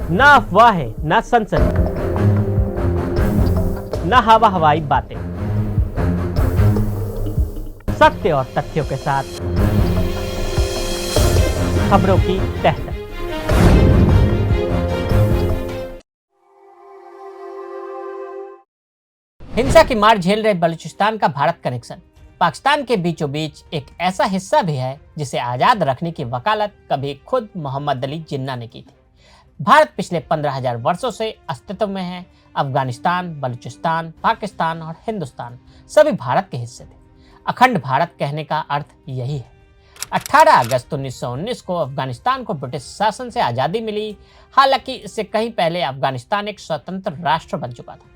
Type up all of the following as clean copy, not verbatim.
ना अफवाहें, ना सनसनी, ना हवा हवाई बातें, सत्य और तथ्यों के साथ खबरों की तह तक। हिंसा की मार झेल रहे बलूचिस्तान का भारत कनेक्शन पाकिस्तान के बीचों बीच एक ऐसा हिस्सा भी है जिसे आजाद रखने की वकालत कभी खुद मोहम्मद अली जिन्ना ने की थी। भारत पिछले 15,000 वर्षों से अस्तित्व में है। अफगानिस्तान, बलूचिस्तान, पाकिस्तान और हिंदुस्तान सभी भारत के हिस्से थे। अखंड भारत कहने का अर्थ यही है। 18 अगस्त 1919 को अफगानिस्तान को ब्रिटिश शासन से आज़ादी मिली। हालांकि इससे कहीं पहले अफगानिस्तान एक स्वतंत्र राष्ट्र बन चुका था।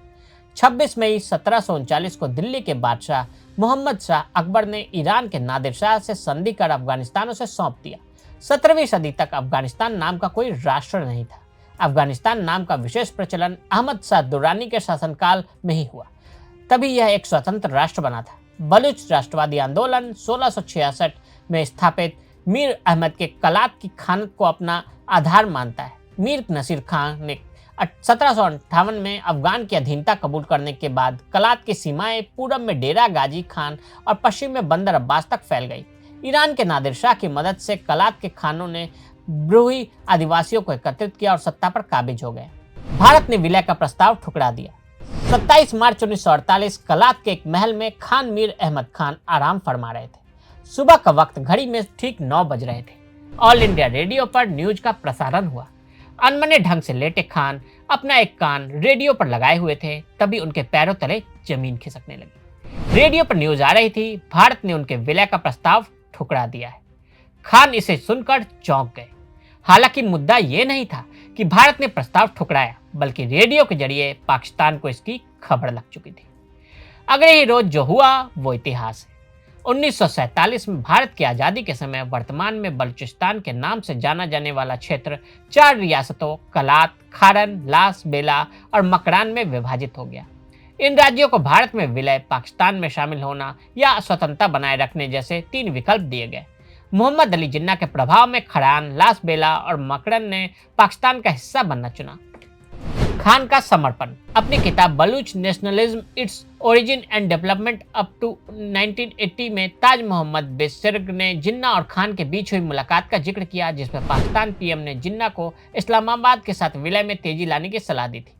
26 मई 1739 को दिल्ली के बादशाह मोहम्मद शाह अकबर ने ईरान के नादिर शाह से संधि कर अफगानिस्तान उसे सौंप दिया। 17वीं सदी तक अफगानिस्तान नाम का कोई राष्ट्र नहीं था। अफगानिस्तान नाम का विशेष प्रचलन अहमद शाह दुर्रानी के शासनकाल में ही हुआ, तभी यह एक स्वतंत्र राष्ट्र बना था। बलूच राष्ट्रवादी आंदोलन 1666 में स्थापित मीर अहमद के कलात की खानत को अपना आधार मानता है। मीर नसीर खान ने 1758 में अफगान की अधीनता कबूल करने के बाद कलात की सीमाएं पूरब में डेरा गाजी खान और पश्चिम में बंदर अब्बास तक फैल गई। ईरान के नादिर शाह की मदद से कलात के खानों ने ब्रूही आदिवासियों को एकत्रित किया और सत्ता पर काबिज हो गए। भारत ने विलय का प्रस्ताव ठुकरा दिया। 27 मार्च 1948 कलात के एक महल में खान मीर अहमद खान आराम फरमा रहे थे। सुबह का वक्त घड़ी में ठीक 9 बज रहे थे। ऑल इंडिया रेडियो पर न्यूज का प्रसारण हुआ। अनमने ढंग से लेटे खान अपना एक कान रेडियो पर लगाए हुए थे, तभी उनके पैरों तले जमीन खिसकने लगी। रेडियो पर न्यूज आ रही थी, भारत ने उनके विलय का प्रस्ताव ठुकरा दिया है। खान इसे सुनकर चौंक गए। हालांकि मुद्दा ये नहीं था कि भारत ने प्रस्ताव ठुकराया, बल्कि रेडियो के जरिए पाकिस्तान को इसकी खबर लग चुकी थी। अगले ही रोज जो हुआ वो इतिहास है। 1947 में भारत की आज़ादी के समय वर्तमान में बलूचिस्तान के नाम से जाना जाने वाला क्षेत्र 4 रियासतों कलात, खारन, लास, बेला और मकरान में विभाजित हो गया। इन राज्यों को भारत में विलय, पाकिस्तान में शामिल होना या स्वतंत्रता बनाए रखने जैसे 3 विकल्प दिए गए। मोहम्मद अली जिन्ना के प्रभाव में खरान, लास बेला और मकरन ने पाकिस्तान का हिस्सा बनना चुना। खान का समर्पण। अपनी किताब Baloch nationalism, its origin and development up to 1980 में ताज मोहम्मद बेसर्ग ने जिन्ना और खान के बीच हुई मुलाकात का जिक्र किया, जिसमें पाकिस्तान पीएम ने जिन्ना को इस्लामाबाद के साथ विलय में तेजी लाने की सलाह दी थी।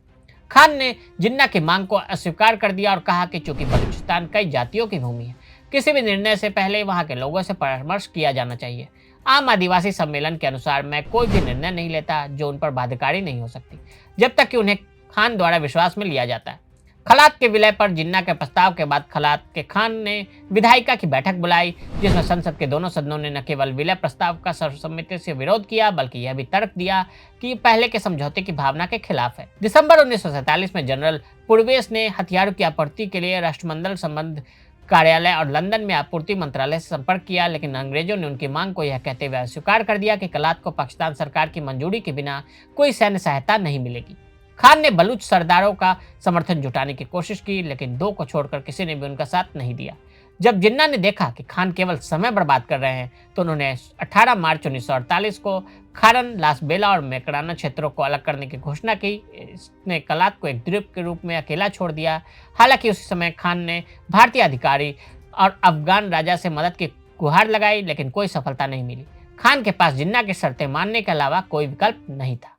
खान ने जिन्ना की मांग को अस्वीकार कर दिया और कहा कि चूंकि बलूचिस्तान कई जातियों की भूमि है, किसी भी निर्णय से पहले वहां के लोगों से परामर्श किया जाना चाहिए। आम आदिवासी सम्मेलन के अनुसार मैं कोई भी निर्णय नहीं लेता जो उन पर बाध्यकारी नहीं हो सकती, जब तक कि उन्हें खान द्वारा विश्वास में लिया जाता है। खलात के विलय पर जिन्ना के प्रस्ताव के बाद खलात के खान ने विधायिका की बैठक बुलाई, जिसमें संसद के दोनों सदनों ने न केवल विलय प्रस्ताव का सर्वसम्मति से विरोध किया, बल्कि यह भी तर्क दिया कि पहले के समझौते की भावना के खिलाफ है। दिसंबर 1947 में जनरल पुरवेस ने हथियारों की आपूर्ति के लिए राष्ट्रमंडल संबंध कार्यालय और लंदन में आपूर्ति मंत्रालय से संपर्क किया, लेकिन अंग्रेजों ने उनकी मांग को यह कहते हुए अस्वीकार कर दिया कि कलात को पाकिस्तान सरकार की मंजूरी के बिना कोई सैन्य सहायता नहीं मिलेगी। खान ने बलूच सरदारों का समर्थन जुटाने की कोशिश की, लेकिन 2 को छोड़कर किसी ने भी उनका साथ नहीं दिया। जब जिन्ना ने देखा कि खान केवल समय बर्बाद कर रहे हैं, तो उन्होंने 18 मार्च 1948 को खारन, लास बेला और मेकराना क्षेत्रों को अलग करने की घोषणा की। इसने कलात को एक द्वीप के रूप में अकेला छोड़ दिया। हालांकि उसी समय खान ने भारतीय अधिकारी और अफगान राजा से मदद की गुहार लगाई, लेकिन कोई सफलता नहीं मिली। खान के पास जिन्ना की शर्तें मानने के अलावा कोई विकल्प नहीं था।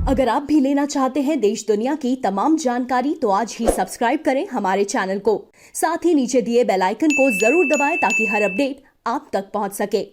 अगर आप भी लेना चाहते हैं देश दुनिया की तमाम जानकारी, तो आज ही सब्सक्राइब करें हमारे चैनल को। साथ ही नीचे दिए बेल आइकन को जरूर दबाएं ताकि हर अपडेट आप तक पहुंच सके।